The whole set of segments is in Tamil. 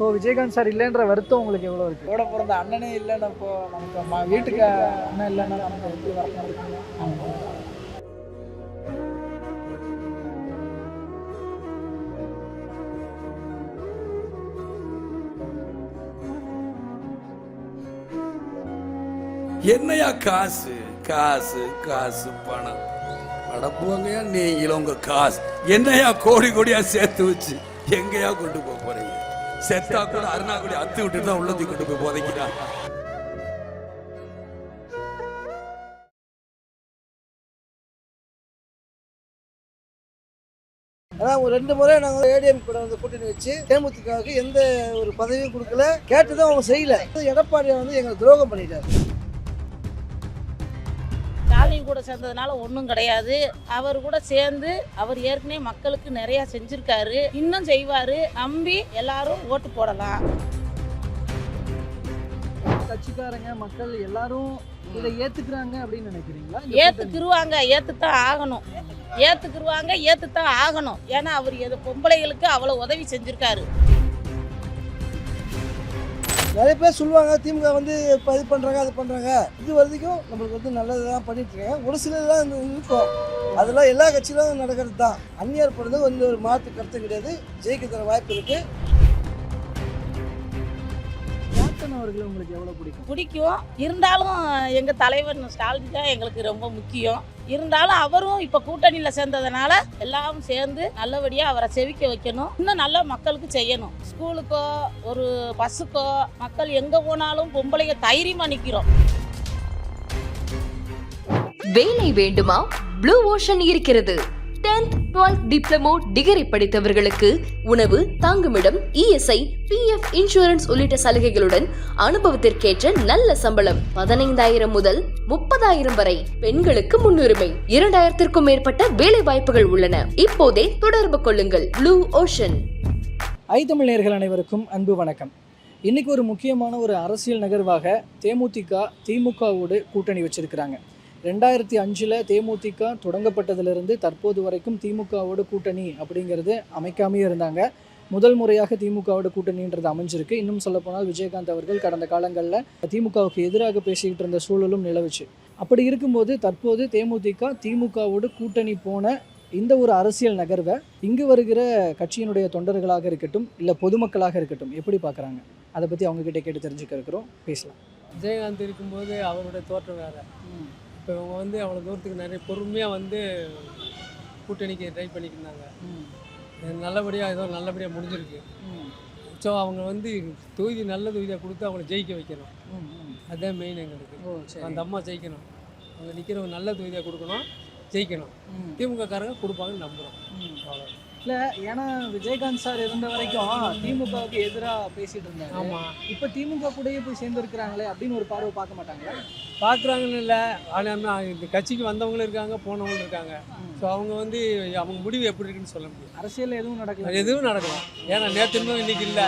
இப்போ விஜயகாந்த் சார் இல்லைன்ற வருத்தம் உங்களுக்கு எவ்வளோ இருக்கு? கூட பிறந்த அண்ணனே இல்லைன்னா இப்போ நமக்கு வீட்டுக்கு அண்ணன் இல்லைன்னா நமக்கு எப்படி வருத்தம் இருக்குங்க. என்னையா காசு காசு காசு பணம் அடப்புவாங்கயா நீங்களும் உங்க காசு என்னையா கோடி கோடியா சேர்த்து வச்சு எங்கயா கொண்டு போக போறீங்க? செத்தா கூட அருணா கூட அத்து விட்டுட்டு தான் உள்ளத்தி கொண்டு போய் போதைக்கிறான். அதான் ஒரு 2 முறை நாங்கள் ஏடிஎம் கூட வந்து கூட்டணி வச்சு தேமுதிகவுக்கு எந்த ஒரு பதவியும் கொடுக்கல, கேட்டுதான் அவங்க செய்யல. எடப்பாடியை வந்து எங்களை துரோகம் பண்ணிட்டாரு. ஸ்டாலின் கூட சேர்ந்ததுனால ஒன்றும் கிடையாது. அவர் கூட சேர்ந்து அவர் ஏற்கனவே மக்களுக்கு நிறைய செஞ்சிருக்காரு, இன்னும் செய்வாரு. நம்பி எல்லாரும் ஓட்டு போடலாம். கட்சிக்காரங்க மக்கள் எல்லாரும் இதை ஏத்துக்கிறாங்க அப்படின்னு நினைக்கிறீங்களா? ஏத்துக்குருவாங்க, ஏத்துத்தான் ஆகணும். ஏத்துக்குருவாங்க, ஏத்துத்தான் ஆகணும். ஏன்னா அவர் பொம்பளைகளுக்கு அவ்வளவு உதவி செஞ்சிருக்காரு. நிறைய பேர் சொல்லுவாங்க திமுக வந்து இப்போ இது பண்ணுறாங்க அது பண்ணுறாங்க. இது வரைக்கும் நம்மளுக்கு வந்து நல்லதான் பண்ணிட்டு இருக்காங்க. ஒரு சிலர்லாம் இருக்கும், அதெல்லாம் எல்லா கட்சியிலும் நடக்கிறது தான். அந்நியார் போடுறது வந்து ஒரு மாற்று கருத்து கிடையாது. ஜெயிக்க தர வாய்ப்பு இருக்கு. கேப்டன் அவர்களை உங்களுக்கு எவ்வளோ பிடிக்கும்? பிடிக்கும். இருந்தாலும் எங்க தலைவர் ஸ்டாலின் தான் எங்களுக்கு ரொம்ப முக்கியம். இருந்தாலும் அவரும் இப்ப கூட்டணியில சேர்ந்ததுனால எல்லாரும் சேர்ந்து நல்லபடியா அவரை செவிக்க வைக்கணும். இன்னும் நல்லா மக்களுக்கு செய்யணும். ஸ்கூலுக்கோ ஒரு பஸ்ஸுக்கோ மக்கள் எங்க போனாலும் பொம்பளைங்க தைரியமா நிக்கிறோம். வேலை வேண்டுமா? ப்ளூ ஓஷன் இருக்கிறது. 10th 12th டிப்ளமோ டிகிரி படித்தவர்களுக்கு உணவு, தங்குமிடம், இஎஸ்ஐ, பிஎஃப் இன்சூரன்ஸ் உள்ளிட்ட சலுகைகளுடன் அனுபவத்திற்கேற்ற நல்ல சம்பளம் 15,000 முதல் 30,000 வரை. பெண்களுக்கு முன்னுரிமை. 2,000க்கும் மேற்பட்ட வேலை வாய்ப்புகள் உள்ளன. இப்போதே தொடர்பு கொள்ளுங்கள். Blue ocean. ஐதமிழ் நேயர்கள் அனைவருக்கும் அன்பு வணக்கம். இன்னைக்கு ஒரு முக்கியமான ஒரு அரசியல் நகர்வாக தேமுதிக திமுகவோடு கூட்டணி வச்சிருக்கிறாங்க. 2005 தேமுதிக தொடங்கப்பட்டதிலிருந்து தற்போது வரைக்கும் திமுகவோட கூட்டணி அப்படிங்கிறது அமைக்காமே இருந்தாங்க. முதல் முறையாக திமுகவோட கூட்டணின்றது அமைஞ்சிருக்கு. இன்னும் சொல்லப்போனால் விஜயகாந்த் அவர்கள் கடந்த காலங்களில் திமுகவுக்கு எதிராக பேசிக்கிட்டு இருந்த சூழலும் நிலவுச்சு. அப்படி இருக்கும்போது தற்போது தேமுதிக திமுகவோடு கூட்டணி போன இந்த ஒரு அரசியல் நகர்வை இங்கு வருகிற கட்சியினுடைய தொண்டர்களாக இருக்கட்டும், இல்லை பொதுமக்களாக இருக்கட்டும், எப்படி பார்க்குறாங்க? அதை பற்றி அவங்கக்கிட்ட கேட்டு தெரிஞ்சுக்க இருக்கிறோம். பேசலாம். விஜயகாந்த் இருக்கும்போது அவருடைய தோற்றம் வேறு. இப்போ இவங்க வந்து அவ்வளோ தூரத்துக்கு நிறைய பொறுமையாக வந்து கூட்டணிக்கு ட்ரை பண்ணிக்கிருந்தாங்க. நல்லபடியாக ஏதோ நல்லபடியாக முடிஞ்சிருக்கு. ஸோ அவங்க வந்து தொகுதி நல்ல தொகுதியாக கொடுத்து அவங்கள ஜெயிக்க வைக்கணும். அதுதான் மெயின் எங்களுக்கு. அந்த அம்மா ஜெயிக்கணும். அவங்க நிற்கிறவங்க நல்ல தொகுதியாக கொடுக்கணும், ஜெயிக்கணும். திமுக காரங்க கொடுப்பாங்கன்னு நம்புகிறோம். அவ்வளோ இல்லை, ஏன்னா விஜயகாந்த் சார் இருந்த வரைக்கும் திமுகவுக்கு எதிராக பேசிட்டு இருந்தாங்க. ஆமாம், இப்போ திமுக கூடயே போய் சேர்ந்துருக்கிறாங்களே அப்படின்னு ஒரு பார்வை பார்க்க மாட்டாங்களா? பார்க்குறாங்கன்னு இல்லை, ஆனால் இந்த கட்சிக்கு வந்தவங்களும் இருக்காங்க, போனவங்களும் இருக்காங்க. ஸோ அவங்க வந்து அவங்க முடிவு எப்படி இருக்குன்னு சொல்ல முடியும். அரசியல் எதுவும் நடக்கலாம், எதுவும் நடக்கலாம். ஏன்னா நேற்று இருந்தும் இன்னைக்கு இல்லை,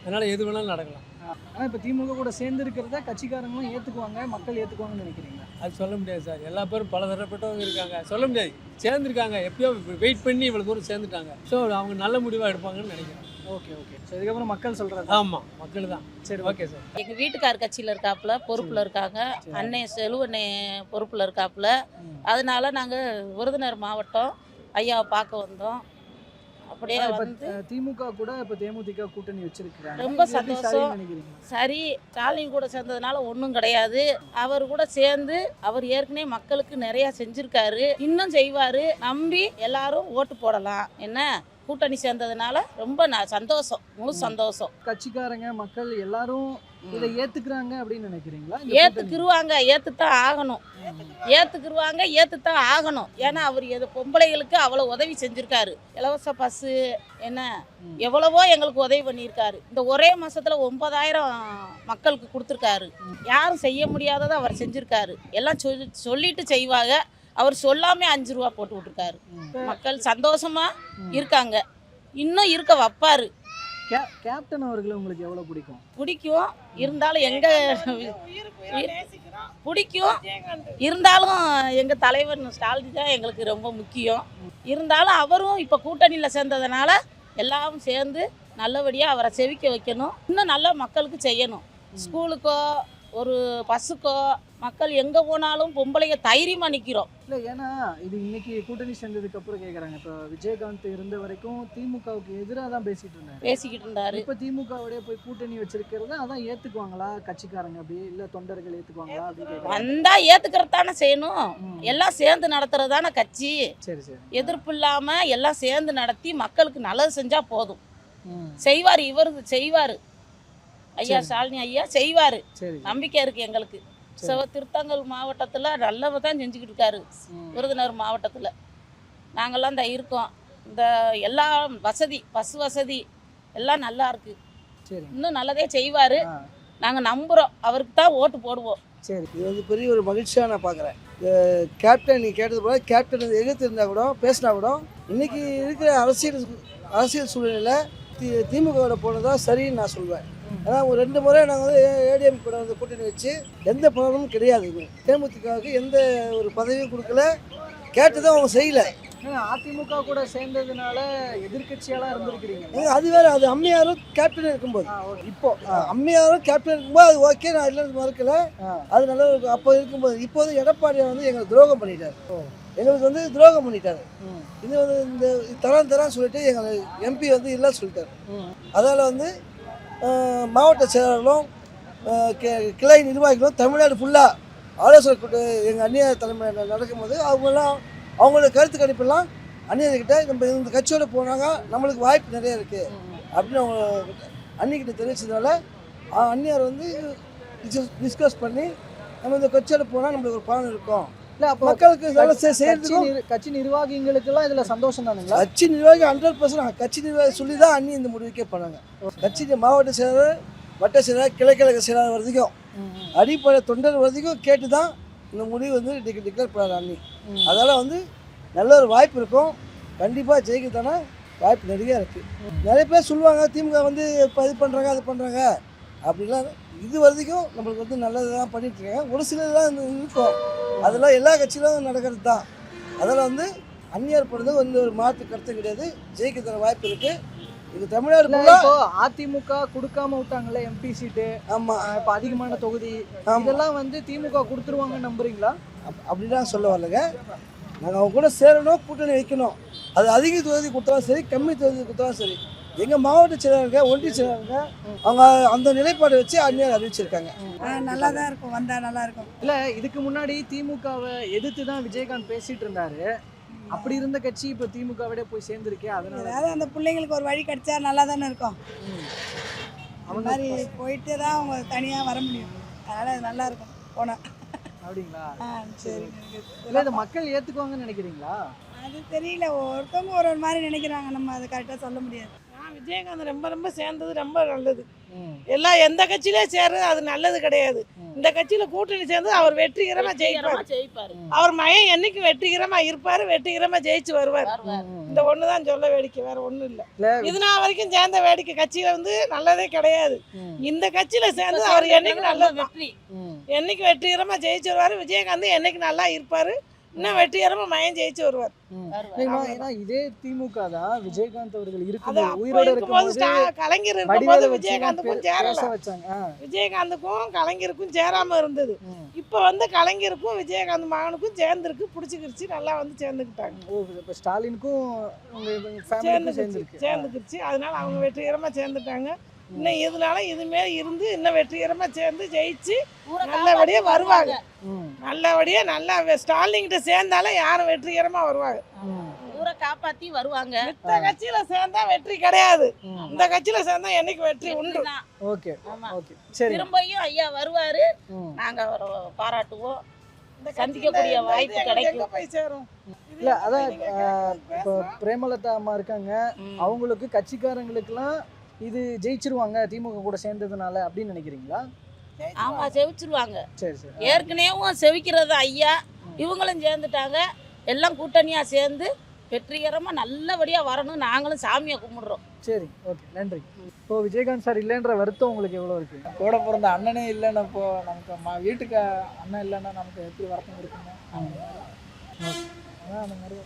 அதனால் எது வேணாலும் நடக்கலாம். ஆனால் இப்போ திமுக கூட சேர்ந்து இருக்கிறத கட்சிக்காரங்களும் ஏற்றுக்குவாங்க, மக்கள் ஏற்றுக்குவாங்கன்னு நினைக்கிறீங்களா? அது சொல்ல முடியாது சார். எல்லா பேரும் பல தரப்பட்டவங்க இருக்காங்க, சொல்ல முடியாது. சேர்ந்துருக்காங்க, எப்பயோ வெயிட் பண்ணி இவ்வளோ தூரம் சேர்ந்துட்டாங்க. ஸோ அவங்க நல்ல முடிவாக எடுப்பாங்கன்னு நினைக்கிறேன். Okay okay. ஸோ இதுக்கப்புறம் மக்கள் சொல்கிறது. ஆமாம், மக்கள் தான். சரி, ஓகே சார். எங்க வீட்டுக்கார் கட்சியில இருக்காப்புல, பொறுப்புல இருக்காங்க. அண்ணே செல்வண்ணே பொறுப்புல இருக்காப்புல. அதனால நாங்க விருதுநகர் மாவட்டம் ஐயாவை பார்க்க வந்தோம். அப்படியே வந்து திமுக கூட இப்போ தேமுதிக கூட்டணி வச்சிருக்காங்க. ரொம்ப சந்தோஷம். சரி, ஸ்டாலின் கூட சேர்ந்ததுனால ஒன்றும் கிடையாது. அவர் கூட சேர்ந்து அவர் ஏற்கனவே மக்களுக்கு நிறைய செஞ்சிருக்காரு, இன்னும் செய்வாரு. நம்பி எல்லாரும் ஓட்டு போடலாம். என்ன கூட்டணி சேர்ந்ததுனால ரொம்ப சந்தோஷம், முழு சந்தோஷம். கட்சிக்காரங்க மக்கள் எல்லாரும் இதை ஏத்துக்கிறாங்க அப்படின்னு நினைக்கிறீங்களா? ஏத்துக்குருவாங்க, ஏத்துத்தான் ஆகணும். ஏத்துக்குருவாங்க, ஏத்துத்தான் ஆகணும். ஏன்னா அவர் பொம்பளைகளுக்கு அவ்வளவு உதவி செஞ்சிருக்காரு. இலவச பஸ்ஸு என்ன எவ்வளவோ எங்களுக்கு உதவி பண்ணியிருக்காரு. இந்த ஒரே மாசத்துல 9,000 மக்களுக்கு கொடுத்துருக்காரு. யாரும் செய்ய முடியாததை அவர் செஞ்சிருக்காரு. எல்லாம் சொல்லிட்டு செய்வாங்க. அவர் சொல்லாமே 5 ரூபா போட்டு விட்டுருக்காரு. மக்கள் சந்தோஷமா இருக்காங்க, இன்னும் இருக்க வைப்பாரு. கேப்டன் அவர்களை உங்களுக்கு எவ்வளோ பிடிக்கும்? பிடிக்கும். இருந்தாலும் எங்க பிடிக்கும். இருந்தாலும் எங்க தலைவர் ஸ்டாலின் தான் எங்களுக்கு ரொம்ப முக்கியம். இருந்தாலும் அவரும் இப்ப கூட்டணியில சேர்ந்ததுனால எல்லாரும் சேர்ந்து நல்லபடியாக அவரை செவிக்க வைக்கணும். இன்னும் நல்லா மக்களுக்கு செய்யணும். ஸ்கூலுக்கோ ஒரு பஸ்ஸுக்கோ மக்கள் எங்கே போனாலும் பொம்பளைங்க தைரியமாக நிற்கிறோம். இல்லை, ஏன்னா இது இன்னைக்கு கூட்டணி சேர்ந்ததுக்கு அப்புறம் கேட்குறாங்க. இப்போ விஜயகாந்த் இருந்த வரைக்கும் திமுகவுக்கு எதிராக தான் பேசிக்கிட்டு இருந்தாரு. இப்போ திமுகவுடைய போய் கூட்டணி வச்சிருக்கிறது அதான் ஏற்றுக்குவாங்களா கட்சிக்காரங்க, அப்படி இல்லை தொண்டர்கள் ஏற்றுக்குவாங்களா அப்படி கேட்குறாங்க. வந்தால் ஏற்றுக்கிறது தானே செய்யணும். எல்லாம் சேர்ந்து நடத்துறது தானே கட்சி. சரி சரி. எதிர்ப்பு இல்லாமல் எல்லாம் சேர்ந்து நடத்தி மக்களுக்கு நல்லது செஞ்சால் போதும். செய்வார், இவர் செய்வார். ஐயா ஸ்டாலினி ஐயா செய்வார், நம்பிக்கை இருக்குது எங்களுக்கு. திருத்தங்கல் மாவட்டத்தில் நல்லவ தான் செஞ்சுக்கிட்டு இருக்காரு. விருதுநகர் மாவட்டத்தில் நாங்கள்லாம் இந்த இருக்கோம். இந்த எல்லா வசதி, பஸ் வசதி எல்லாம் நல்லா இருக்கு. இன்னும் நல்லதே செய்வார். நாங்கள் நம்புகிறோம், அவருக்கு தான் ஓட்டு போடுவோம். சரி, இது வந்து பெரிய ஒரு மகிழ்ச்சியாக நான் பார்க்குறேன். கேப்டன் நீ கேட்டது போல கேப்டன் எதிர்த்து இருந்தால் கூட பேசினா கூட இன்றைக்கி இருக்கிற அரசியல் சூழ்நிலையில் திமுகவோட போனதான் சரின்னு நான் சொல்வேன். ஏன்னா ஒரு 2 முறை நாங்கள் வந்து ஏடிஎம் கூட வந்து கூட்டணி வச்சு எந்த ப்ராப்ளமும் கிடையாது. தேமுதிகவுக்கு எந்த ஒரு பதவியும் கொடுக்கல, கேட்டதும் அவங்க செய்யலை. அதிமுக கூட சேர்ந்ததுனால எதிர்கட்சியெல்லாம் இருந்திருக்கிறீங்க. அது வேறு, அது அம்மையாரும் கேப்டன் இருக்கும்போது. இப்போ அம்மையாரும் கேப்டன் இருக்கும்போது அது ஓகே, நான் இல்லைன்னு மறுக்கலை. அது நல்லா இருக்கும் அப்போ இருக்கும்போது. இப்போது எடப்பாடியை வந்து எங்களுக்கு துரோகம் பண்ணிட்டார். எங்களுக்கு வந்து துரோகம் பண்ணிட்டாரு. இது வந்து இந்த தரான்னு சொல்லிட்டு எங்கள் எம்பி வந்து இல்லை சொல்லிட்டார். அதால் வந்து மாவட்ட செயலாளர்களும் கிளை நிர்வாகிகளும் தமிழ்நாடு ஃபுல்லாக ஆலோசனை கூட்டு எங்கள் அந்நியார் தலைமையில் நடக்கும்போது அவங்களோட கருத்து கணிப்பெல்லாம் அந்நியர்கிட்ட நம்ம இந்த கட்சியோடு போனாங்க நம்மளுக்கு வாய்ப்பு நிறைய இருக்குது அப்படின்னு அவங்க அன்னிக்கிட்ட தெரிவிச்சதுனால அந்நியார் வந்து டிஸ்கஸ் பண்ணி நம்ம இந்த கட்சியோடு போனால் நம்மளுக்கு ஒரு பலன் இருக்கும். இல்லை, அப்போ மக்களுக்கு கட்சி நிர்வாகிகளுக்கெல்லாம் இதில் சந்தோஷம் தானுங்களா? கட்சி நிர்வாகி 100% கட்சி நிர்வாகி சொல்லி தான் அண்ணி இந்த முடிவுக்கே பண்ணாங்க. கட்சி மாவட்ட செயலாளர், வட்ட செயலாளர், கிழக்கிழக்கு செயலாளர் வரைக்கும் அடிப்படை தொண்டர் வரைக்கும் கேட்டு தான் இந்த முடிவு வந்து டிக்ளேர் பண்ணாங்க அண்ணி. அதனால் வந்து நல்ல ஒரு வாய்ப்பு இருக்கும். கண்டிப்பாக ஜெயிக்கத்தானே வாய்ப்பு நிறையா இருக்குது. நிறைய பேர் சொல்லுவாங்க திமுக வந்து இப்போ இது பண்ணுறாங்க அது பண்ணுறாங்க அப்படிலாம். இது வரைக்கும் நம்மளுக்கு வந்து நல்லது தான் பண்ணிகிட்ருக்காங்க. ஒரு சிலர்லாம் இருக்கும், அதெல்லாம் எல்லா கட்சியிலும் நடக்கிறது தான். அதில் வந்து அந்நியார் பண்ணது வந்து ஒரு மாற்று கருத்து கிடையாது. ஜெயிக்க தர வாய்ப்பு இருக்குது. இது தமிழ்நாடு இப்போ அதிமுக கொடுக்காம விட்டாங்களே எம்பி சீட்டு. ஆமாம், இப்போ அதிகமான தொகுதி இதெல்லாம் வந்து திமுக கொடுத்துருவாங்கன்னு நம்புறீங்களா? அப்படிலாம் சொல்ல வரலங்க. நாங்கள் அவங்க கூட சேரணும், கூட்டணி வைக்கணும். அது அதிக தொகுதி கொடுத்தாலும் சரி, கம்மி தொகுதி கொடுத்தாலும் சரி. எங்கள் மாவட்ட செயலாளருங்க, ஒன்றிய செயலாளருங்க அவங்க அந்த நிலைப்பாடு வச்சு அந்நியார் அறிவிச்சிருக்காங்க. நல்லா தான் இருக்கும், வந்தால் நல்லா இருக்கும். இல்லை, இதுக்கு முன்னாடி திமுகவை எதிர்த்து தான் விஜயகாந்த் பேசிகிட்டு இருந்தாரு. அப்படி இருந்த கட்சி இப்போ திமுகவிட போய் சேர்ந்துருக்கே, அதனால அதாவது அந்த பிள்ளைங்களுக்கு ஒரு வழி கிடைச்சா நல்லா தானே இருக்கும். அந்த மாதிரி போயிட்டு தான் அவங்க தனியாக வர முடியும். அதனால் அது நல்லா இருக்கும் போனால். அப்படிங்களா? சரி. இல்லை, இந்த மக்கள் ஏற்றுக்குவாங்கன்னு நினைக்கிறீங்களா? அது தெரியல, ஒருத்தவங்க ஒரு மாதிரி நினைக்கிறாங்க. நம்ம அதை கரெக்டாக சொல்ல முடியாது. விஜயகாந்த் ரொம்ப சேர்ந்தது ரொம்ப நல்லது. எல்லாம் எந்த கட்சியிலே சேர்றது அது நல்லது கிடையாது. இந்த கட்சியில கூட்டணி சேர்ந்து அவர் வெற்றிகரமா ஜெயிப்பார். அவர் மகன் என்னைக்கு வெற்றிகரமா இருப்பாரு, வெற்றிகரமா ஜெயிச்சு வருவார். இந்த ஒண்ணுதான் சொல்ல வேடிக்கை, வேற ஒண்ணும் இல்ல. இதனால் வரைக்கும் சேர்ந்த வேடிக்கை கட்சியில வந்து நல்லதே கிடையாது. இந்த கட்சியில சேர்ந்து அவர் என்னைக்கு நல்லது, என்னைக்கு வெற்றிகரமா ஜெயிச்சு வருவாரு. விஜயகாந்த் என்னைக்கு நல்லா இருப்பாரு, இன்னும் வெற்றிகரமா மகன் ஜெயிச்சு வருவார். ஏன்னா இதே திமுக தான் விஜயகாந்த் அவர்கள் இருக்கும்போது உயிரோட இருக்கும்போது கலைஞர் இருக்கும்போது விஜயகாந்துக்கும் விஜயகாந்துக்கும் கலைஞருக்கும் சேராம இருந்தது. இப்ப வந்து கலைஞருக்கும் விஜயகாந்த் மகனுக்கும் சேர்ந்துருக்கு, பிடிச்சிக்கிருச்சு, நல்லா வந்து சேர்ந்துக்கிட்டாங்க. இப்போ ஸ்டாலினுக்கும் சேர்ந்துக்கிருச்சு. அதனால அவங்க வெற்றிகரமா சேர்ந்துட்டாங்க. இன்னும் இதனால இதுமாரி இருந்து இன்னும் வெற்றிகரமா சேர்ந்து ஜெயிச்சு நல்லபடியா வருவாங்க. நல்லபடியா நல்லா ஸ்டாலின்கிட்ட சேர்ந்தாலும் யாரும் வெற்றிகரமா வருவாங்க, ஊரை காப்பாத்தி வருவாங்க. இந்த கட்சியில சேர்ந்தா வெற்றி கிடையாது, இந்த கட்சியில சேர்ந்தா என்னைக்கு வெற்றி உண்டு. ஓகே, ஓகே, சரி. திரும்பியும் ஐயா வருவாரு, நாங்க அவரை பாராட்டுவோம். சந்திக்கக்கூடிய வாய்ப்பு கிடைக்கும், போய் சேரும். இல்ல, அதான் இப்போ பிரேமலதா அம்மா இருக்காங்க, அவங்களுக்கு கட்சிக்காரங்களுக்குலாம் இது ஜெயிச்சிருவாங்க திமுக கூட சேர்ந்ததுனால அப்படின்னு நினைக்கிறீங்களா? ஆமா, செவிச்சிருவாங்க. சரி சரி. ஏற்கனவே செவிக்கிறது ஐயா, இவங்களும் சேர்ந்துட்டாங்க. எல்லாம் கூட்டணியா சேர்ந்து வெற்றிகரமா நல்லபடியா வரணும். நாங்களும் சாமியை கும்பிடுறோம். சரி, ஓகே, நன்றி. இப்போ விஜயகாந்த் சார் இல்லைன்ற வருத்தம் உங்களுக்கு எவ்வளோ இருக்கு? கூட பிறந்த அண்ணனே இல்லைன்னா இப்போ நமக்கு வீட்டுக்கு அண்ணன் இல்லைன்னா நமக்கு எப்படி வருத்தம் இருக்குங்க. அந்த மாதிரி